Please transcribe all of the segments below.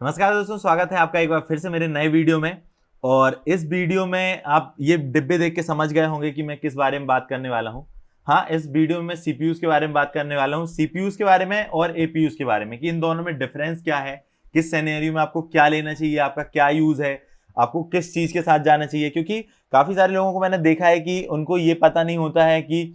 नमस्कार दोस्तों, स्वागत है आपका एक बार फिर से मेरे नए वीडियो में। और इस वीडियो में आप ये डिब्बे देख के समझ गए होंगे कि मैं किस बारे में बात करने वाला हूं। हाँ, इस वीडियो में मैं सीपीयूज के बारे में बात करने वाला हूं, सीपीयूज के बारे में और एपीयूज के बारे में कि इन दोनों में डिफरेंस क्या है, किस सिनेरियो में आपको क्या लेना चाहिए, आपका क्या यूज है, आपको किस चीज के साथ जाना चाहिए। क्योंकि काफी सारे लोगों को मैंने देखा है कि उनको ये पता नहीं होता है कि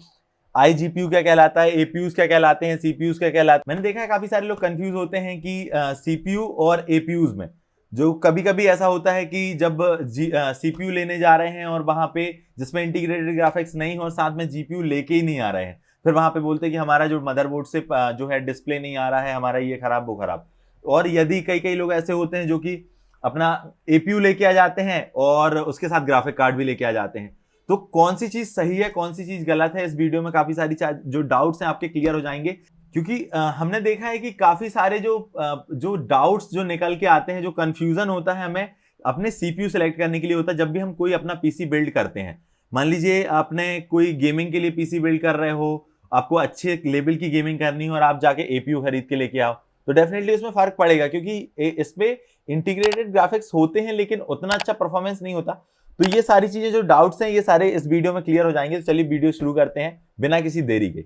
आईजीपीयू क्या कहलाता है, एपीयूज क्या कहलाते हैं, सीपीयूज क्या कहलाते हैं। मैंने देखा है काफी सारे लोग कंफ्यूज होते हैं कि सीपीयू और एपीयूज में जो कभी कभी ऐसा होता है कि जब सीपीयू लेने जा रहे हैं और वहां पे जिसमें इंटीग्रेटेड ग्राफिक्स नहीं हो और साथ में जीपीयू लेके ही नहीं आ रहे हैं, फिर वहां पे बोलते हैं कि हमारा जो मदरबोर्ड से जो है डिस्प्ले नहीं आ रहा है, हमारा ये खराब वो खराब। और यदि कई कई लोग ऐसे होते हैं जो कि अपना एपीयू लेके आ जाते हैं और उसके साथ ग्राफिक कार्ड भी लेके आ जाते हैं, तो कौन सी चीज सही है कौन सी चीज गलत है, इस वीडियो में काफी सारी जो डाउट्स हैं आपके क्लियर हो जाएंगे। क्योंकि हमने देखा है कि काफी सारे जो डाउट्स जो निकल के आते हैं, जो कंफ्यूजन होता है हमें अपने सीपीयू सेलेक्ट करने के लिए होता है जब भी हम कोई अपना पीसी बिल्ड करते हैं। मान लीजिए आपने कोई गेमिंग के लिए पीसी बिल्ड कर रहे हो, आपको अच्छे लेवल की गेमिंग करनी हो और आप जाके एपीयू खरीद के लेके आओ, तो डेफिनेटली उसमें फर्क पड़ेगा क्योंकि इसमें इंटीग्रेटेड ग्राफिक्स होते हैं लेकिन उतना अच्छा परफॉर्मेंस नहीं होता। तो ये सारी चीजें जो डाउट्स हैं ये सारे इस वीडियो में क्लियर हो जाएंगे। तो चलिए वीडियो शुरू करते हैं बिना किसी देरी के।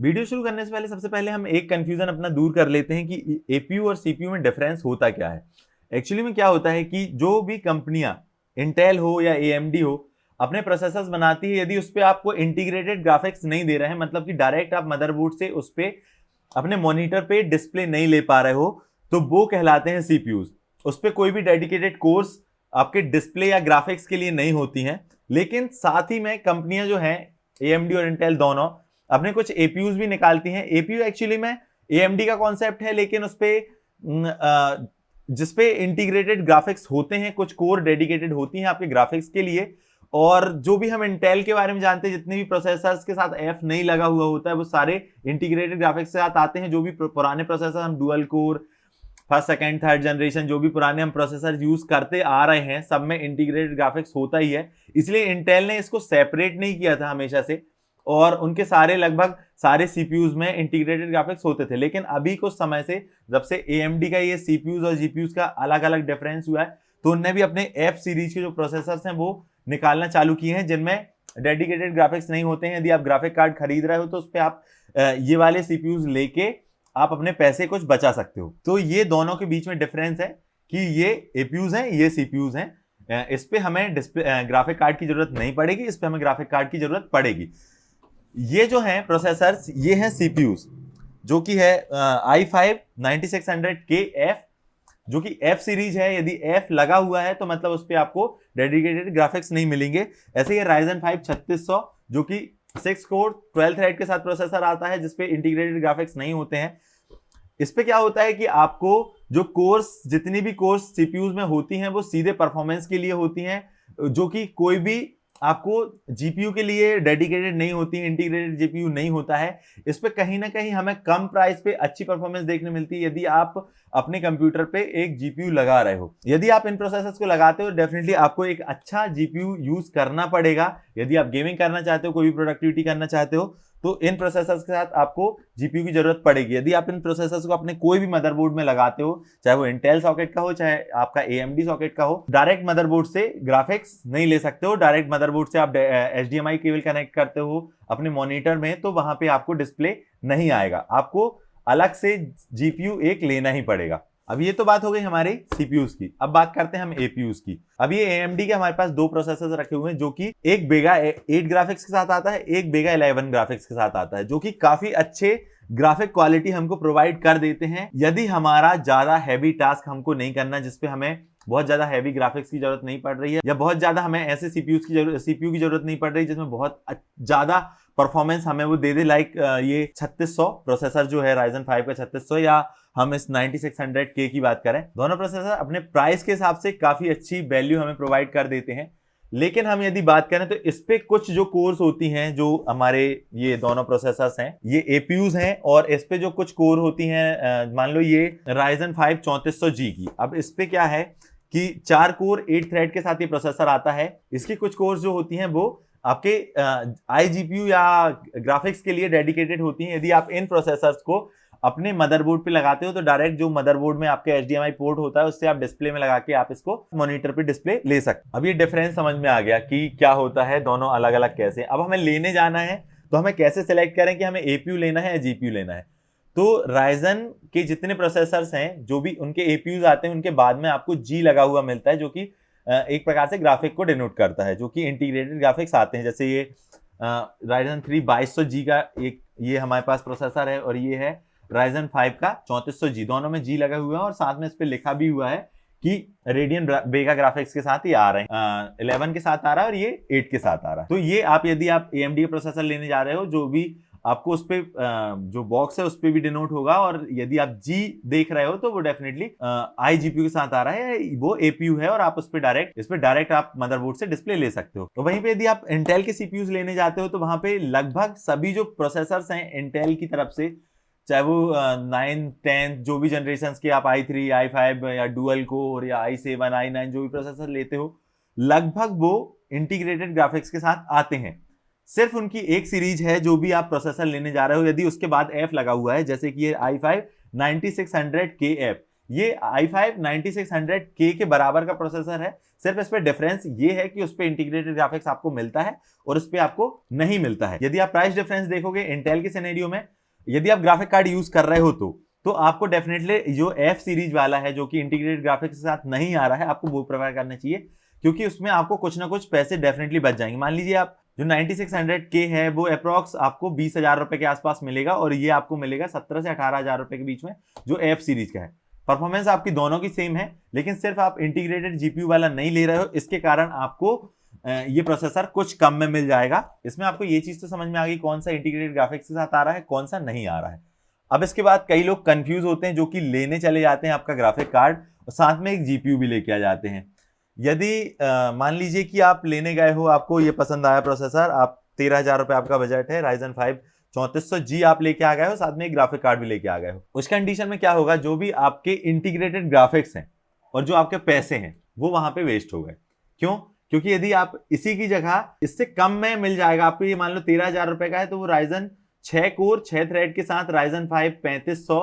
वीडियो शुरू करने से पहले सबसे पहले हम एक कंफ्यूजन अपना दूर कर लेते हैं कि एपीयू और सीपीयू में डिफरेंस होता क्या है। एक्चुअली में क्या होता है कि जो भी कंपनियां इंटेल हो या एएमडी हो अपने प्रोसेसर्स बनाती है, यदि उस पर आपको इंटीग्रेटेड ग्राफिक्स नहीं दे रहे हैं, मतलब कि डायरेक्ट आप मदरबोर्ड से उस पर अपने मॉनिटर पे डिस्प्ले नहीं ले पा रहे हो, तो वो कहलाते हैं सीपीयूज। उस पे कोई भी डेडिकेटेड कोर्स आपके डिस्प्ले या ग्राफिक्स के लिए नहीं होती हैं। लेकिन साथ ही में कंपनियां जो हैं एएमडी और इंटेल दोनों अपने कुछ एपीयूज भी निकालती हैं। एपीयू एक्चुअली में एएमडी का कॉन्सेप्ट है, लेकिन उस पे जिसपे इंटीग्रेटेड ग्राफिक्स होते हैं, कुछ कोर डेडिकेटेड होती हैं आपके ग्राफिक्स के लिए। और जो भी हम इंटेल के बारे में जानते हैं, जितने भी प्रोसेसर्स के साथ एफ नहीं लगा हुआ होता है वो सारे इंटीग्रेटेड ग्राफिक्स के साथ आते हैं। जो भी पुराने प्रोसेसर हम dual core first second third generation जो भी पुराने हम प्रोसेसर यूज करते आ रहे हैं, सब में इंटीग्रेटेड ग्राफिक्स होता ही है। इसलिए इंटेल ने इसको सेपरेट नहीं किया था हमेशा से, और उनके सारे लगभग सारे सीपीयूज में इंटीग्रेटेड ग्राफिक्स होते थे। लेकिन अभी कुछ समय से जब से एएमडी का ये सीपीयूज और जीपीयूज का अलग अलग डिफरेंस हुआ है, तो उनने भी अपने एफ सीरीज के जो प्रोसेसर्स हैं वो निकालना चालू किए हैं जिनमें डेडिकेटेड ग्राफिक्स नहीं होते हैं। यदि आप ग्राफिक कार्ड खरीद रहे हो तो उस पर आप ये वाले सीपीयूज लेके आप अपने पैसे कुछ बचा सकते हो। तो ये दोनों के बीच में डिफरेंस है कि ये एपीयूज हैं, ये सीपीयूज हैं। इस पे हमें डिस्प्ले ग्राफिक कार्ड की जरूरत नहीं पड़ेगी, इस पे हमें ग्राफिक कार्ड की जरूरत पड़ेगी। ये जो है प्रोसेसर्स, ये हैं सीपीयूज, जो कि है i5 9600KF, जो कि एफ सीरीज है। यदि एफ लगा हुआ है तो मतलब उस पर आपको डेडिकेटेड ग्राफिक्स नहीं मिलेंगे। ऐसे ही Ryzen 5 3600 जो कि 6 कोर 12 थ्रेड के साथ प्रोसेसर आता है, जिसपे इंटीग्रेटेड ग्राफिक्स नहीं होते हैं। इस पे क्या होता है कि आपको जो कोर्स, जितनी भी कोर्स सीपीयूज में होती हैं वो सीधे परफॉर्मेंस के लिए होती हैं, जो कि कोई भी आपको जीपीयू के लिए डेडिकेटेड नहीं होती, इंटीग्रेटेड जीपीयू नहीं होता है। इस पे कहीं ना कहीं हमें कम प्राइस पे अच्छी परफॉर्मेंस देखने मिलती है यदि आप अपने कंप्यूटर पे एक जीपीयू लगा रहे हो। यदि आप इन प्रोसेसर्स को लगाते हो, डेफिनेटली आपको एक अच्छा जीपीयू यूज करना पड़ेगा। यदि आप गेमिंग करना चाहते हो, कोई भी प्रोडक्टिविटी करना चाहते हो, तो इन प्रोसेसर्स के साथ आपको जीपीयू की जरूरत पड़ेगी। यदि आप इन प्रोसेसर्स को अपने कोई भी मदरबोर्ड में लगाते हो, चाहे वो इंटेल सॉकेट का हो चाहे आपका एएमडी सॉकेट का हो, डायरेक्ट मदरबोर्ड से ग्राफिक्स नहीं ले सकते हो। डायरेक्ट मदरबोर्ड से आप एचडीएमआई केबल कनेक्ट करते हो अपने मॉनिटर में, तो वहां पे आपको डिस्प्ले नहीं आएगा, आपको अलग से जीपीयू एक लेना ही पड़ेगा। अब ये तो बात हो गई हमारे सीपीयूज की। अब बात करते हैं हम एपीयूज की। अब ये एएमडी के हमारे पास दो प्रोसेसर्स रखे हुए हैं, जो कि एक बेगा 8 ग्राफिक्स के साथ आता है, एक बेगा 11 ग्राफिक्स के साथ आता है, जो कि काफी अच्छे ग्राफिक क्वालिटी हमको प्रोवाइड कर देते हैं। यदि हमारा ज्यादा हैवी टास्क हमको नहीं करना, जिसपे हमें बहुत ज्यादा हैवी ग्राफिक्स की जरूरत नहीं पड़ रही है, या बहुत ज्यादा हमें ऐसे सीपीयू की जरूरत नहीं पड़ रही जिसमें बहुत ज्यादा परफॉर्मेंस हमें वो दे दे, लाइक ये 3600 प्रोसेसर जो है Ryzen 5 का 3600, या हम इस 9600K की बात करें, दोनों प्रोसेसर अपने प्राइस के हिसाब से काफी अच्छी वैल्यू हमें प्रोवाइड कर देते हैं। लेकिन हम यदि बात करें तो इस पे कुछ जो कोर्स होती हैं, जो हमारे ये दोनों प्रोसेसर्स हैं, ये एपीयूज हैं, और इस पे जो कुछ कोर होती हैं, मान लो ये Ryzen 5 3400G की। अब इस पे क्या है कि 4 कोर 8 थ्रेड के साथ ये प्रोसेसर आता है। इसकी कुछ कोर्स जो होती हैं वो आपके iGPU या ग्राफिक्स के लिए डेडिकेटेड होती हैं। यदि आप इन प्रोसेसर्स को अपने मदरबोर्ड पे लगाते हो तो डायरेक्ट जो मदरबोर्ड में आपके HDMI पोर्ट होता है उससे आप डिस्प्ले में लगा के आप इसको मॉनिटर पे डिस्प्ले ले सकते। अब ये डिफरेंस समझ में आ गया कि क्या होता है, दोनों अलग अलग कैसे। अब हमें लेने जाना है तो हमें कैसे सिलेक्ट करें कि हमें एपीयू लेना है या जीपीयू लेना है। तो राइजन के जितने प्रोसेसर्स हैं, जो भी उनके एपीयूज आते हैं, उनके बाद में आपको जी लगा हुआ मिलता है, जो कि एक प्रकार से ग्राफिक को डिनोट करता है, जो कि इंटीग्रेटेड ग्राफिक्स आते हैं। जैसे ये Ryzen 3 2200G का एक ये हमारे पास प्रोसेसर है, और ये है Ryzen 5 का 3400G। दोनों में जी लगा हुआ है और साथ में इस पे लिखा भी हुआ है कि रेडियन वेगा ग्राफिक्स के साथ ही आ रहे हैं। 11 के साथ आ रहा है और ये 8 के साथ आ रहा है। तो ये आप यदि आप AMD का प्रोसेसर लेने जा रहे हो, जो भी आपको उस पे जो बॉक्स है उस पे भी डिनोट होगा, और यदि आप जी देख रहे हो तो वो डेफिनेटली iGPU के साथ आ रहा है, वो एपीयू है, और आप उस पे डायरेक्ट आप मदरबोर्ड से डिस्प्ले ले सकते हो। तो वहीं पे यदि आप इंटेल के सीपीयूज लेने जाते हो तो वहां पे लगभग सभी जो प्रोसेसर्स हैं इंटेल की तरफ से, चाहे वो 9, 10 जो भी जनरेशन के आप i3, i5 या डुअल कोर या i7, i9 जो भी प्रोसेसर लेते हो, लगभग वो इंटीग्रेटेड ग्राफिक्स के साथ आते हैं। सिर्फ उनकी एक सीरीज है जो भी आप प्रोसेसर लेने जा रहे हो, यदि उसके बाद F लगा हुआ है, जैसे कि ये i5 9600KF, ये i5 9600K के बराबर का प्रोसेसर है। सिर्फ इस पे डिफरेंस ये है कि उस पे इंटीग्रेटेड ग्राफिक्स आपको मिलता है और उस पे आपको नहीं मिलता है। यदि आप प्राइस डिफरेंस देखोगे इंटेल के सिनेरियो में, यदि आप ग्राफिक कार्ड यूज कर रहे हो तो आपको डेफिनेटली जो F सीरीज वाला है, जो कि इंटीग्रेटेड ग्राफिक्स के साथ नहीं आ रहा है, आपको वो प्रेफर करना चाहिए, क्योंकि उसमें आपको कुछ ना कुछ पैसे डेफिनेटली बच जाएंगे। मान लीजिए आप जो 9600K है वो अप्रॉक्स आपको 20,000 रुपए के आसपास मिलेगा, और ये आपको मिलेगा 17 से 18,000 रुपए के बीच में, जो F सीरीज का है। परफॉर्मेंस आपकी दोनों की सेम है, लेकिन सिर्फ आप इंटीग्रेटेड जीपीयू वाला नहीं ले रहे हो, इसके कारण आपको ये प्रोसेसर कुछ कम में मिल जाएगा। इसमें आपको ये चीज तो समझ में आ गई कौन सा इंटीग्रेटेड ग्राफिक्स के साथ आ रहा है, कौन सा नहीं आ रहा है। अब इसके बाद कई लोग कंफ्यूज होते हैं, जो कि लेने चले जाते हैं आपका ग्राफिक कार्ड और साथ में एक जीपीयू भी लेके आ जाते हैं। यदि मान लीजिए कि आप लेने गए हो, आपको ये पसंद आया प्रोसेसर, आप 13,000 रुपए आपका बजट है, Ryzen 5 3400G आप लेके आ गए हो, साथ में एक ग्राफिक कार्ड भी लेके आ गए हो, उस कंडीशन में क्या होगा, जो भी आपके इंटीग्रेटेड ग्राफिक्स हैं और जो आपके पैसे हैं वो वहां पे वेस्ट हो गए। क्यों? क्योंकि यदि आप इसी की जगह इससे कम में मिल जाएगा आपको, ये मान लो 13,000 रुपए का है, तो वो Ryzen 6 कोर 6 थ्रेड के साथ Ryzen 5 3500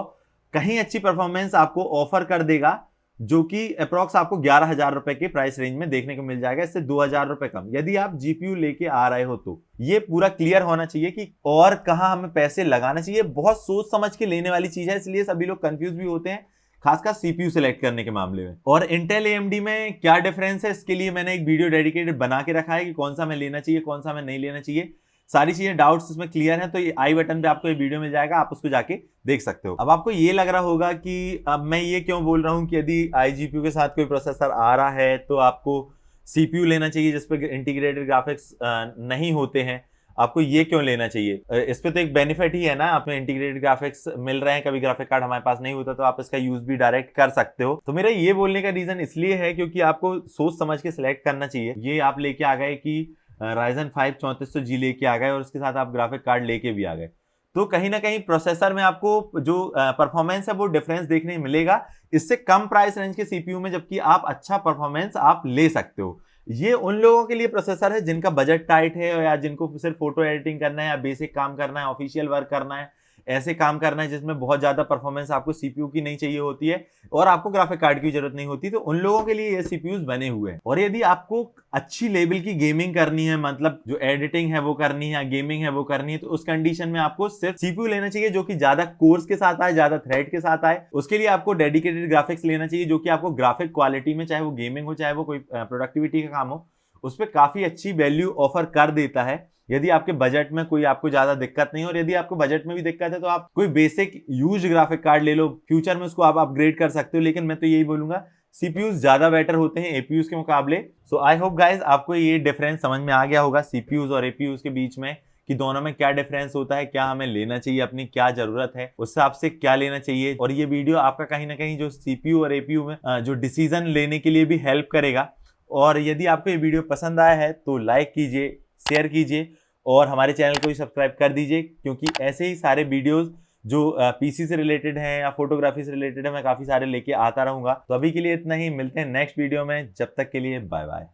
कहीं अच्छी परफॉर्मेंस आपको ऑफर कर देगा, जो कि अप्रॉक्स आपको 11,000 रुपए के प्राइस रेंज में देखने को मिल जाएगा, इससे 2,000 रुपए कम। यदि आप जीपीयू लेके आ रहे हो तो ये पूरा क्लियर होना चाहिए कि और कहां हमें पैसे लगाना चाहिए। बहुत सोच समझ के लेने वाली चीज है, इसलिए सभी लोग कंफ्यूज भी होते हैं, खासकर सीपीयू सिलेक्ट करने के मामले में। और इंटेल AMD में क्या डिफरेंस है, इसके लिए मैंने एक वीडियो डेडिकेटेड बना के रखा है कि कौन सा हमें लेना चाहिए, कौन सा हमें नहीं लेना चाहिए। सारी चीजें डाउट्स इसमें क्लियर हैं, तो ये आई बटन पे आपको ये वीडियो मिल जाएगा, आप उसको जाके देख सकते हो। अब आपको ये लग रहा होगा कि अब मैं ये क्यों बोल रहा हूं कि यदि iGPU के साथ कोई प्रोसेसर आ रहा है तो आपको CPU लेना चाहिए जिसपे इंटीग्रेटेड ग्राफिक्स नहीं होते हैं, आपको ये क्यों लेना चाहिए। इस पे तो एक बेनिफिट ही है ना, आपने इंटीग्रेटेड ग्राफिक्स मिल रहे हैं, कभी ग्राफिक कार्ड हमारे पास नहीं होता तो आप इसका यूज भी डायरेक्ट कर सकते हो। तो मेरा ये बोलने का रीजन इसलिए है क्योंकि आपको सोच समझ के सिलेक्ट करना चाहिए। ये आप लेके आ गए कि Ryzen 5 3400G लेके आ गए और उसके साथ आप ग्राफिक कार्ड लेके भी आ गए, तो कहीं ना कहीं प्रोसेसर में आपको जो परफॉर्मेंस है वो डिफरेंस देखने मिलेगा इससे कम प्राइस रेंज के सीपीयू में, जबकि आप अच्छा परफॉर्मेंस आप ले सकते हो। ये उन लोगों के लिए प्रोसेसर है जिनका बजट टाइट है, या जिनको सिर्फ फोटो एडिटिंग करना है, या बेसिक काम करना है, ऑफिशियल वर्क करना है, ऐसे काम करना है जिसमें बहुत ज्यादा परफॉर्मेंस आपको सीपीयू की नहीं चाहिए होती है और आपको ग्राफिक कार्ड की जरूरत नहीं होती, तो उन लोगों के लिए ये सीपीयूज बने हुए हैं। और यदि आपको अच्छी लेवल की गेमिंग करनी है, मतलब जो एडिटिंग है वो करनी है, गेमिंग है वो करनी है, तो उस कंडीशन में आपको सिर्फ सीपीयू लेना चाहिए जो कि ज्यादा कोर्स के साथ आए, ज्यादा थ्रेड के साथ आए। उसके लिए आपको डेडिकेटेड ग्राफिक्स लेना चाहिए जो कि आपको ग्राफिक क्वालिटी में, चाहे वो गेमिंग हो चाहे वो कोई प्रोडक्टिविटी का काम हो, उस पर काफी अच्छी वैल्यू ऑफर कर देता है। यदि आपके बजट में कोई आपको ज्यादा दिक्कत नहीं, और यदि आपको बजट में भी दिक्कत है तो आप कोई बेसिक यूज ग्राफिक कार्ड ले लो, फ्यूचर में उसको आप अपग्रेड कर सकते हो। लेकिन मैं तो यही बोलूंगा सीपीयूज ज्यादा बेटर होते हैं एपीयूज के मुकाबले। सो आई होप गाइज आपको ये डिफरेंस समझ में आ गया होगा सीपीयूज और एपीयूज के बीच में, कि दोनों में क्या डिफरेंस होता है, क्या हमें लेना चाहिए, अपनी क्या जरूरत है, उस हिसाब से क्या लेना चाहिए। और ये वीडियो आपका कहीं ना कहीं जो सीपीयू और एपीयू में जो डिसीजन लेने के लिए भी हेल्प करेगा, और यदि आपको ये वीडियो पसंद आया है तो लाइक कीजिए, शेयर कीजिए और हमारे चैनल को भी सब्सक्राइब कर दीजिए, क्योंकि ऐसे ही सारे वीडियोस जो पीसी से रिलेटेड हैं या फोटोग्राफी से रिलेटेड है मैं काफ़ी सारे लेके आता रहूँगा। तो अभी के लिए इतना ही, मिलते हैं नेक्स्ट वीडियो में, जब तक के लिए बाय बाय।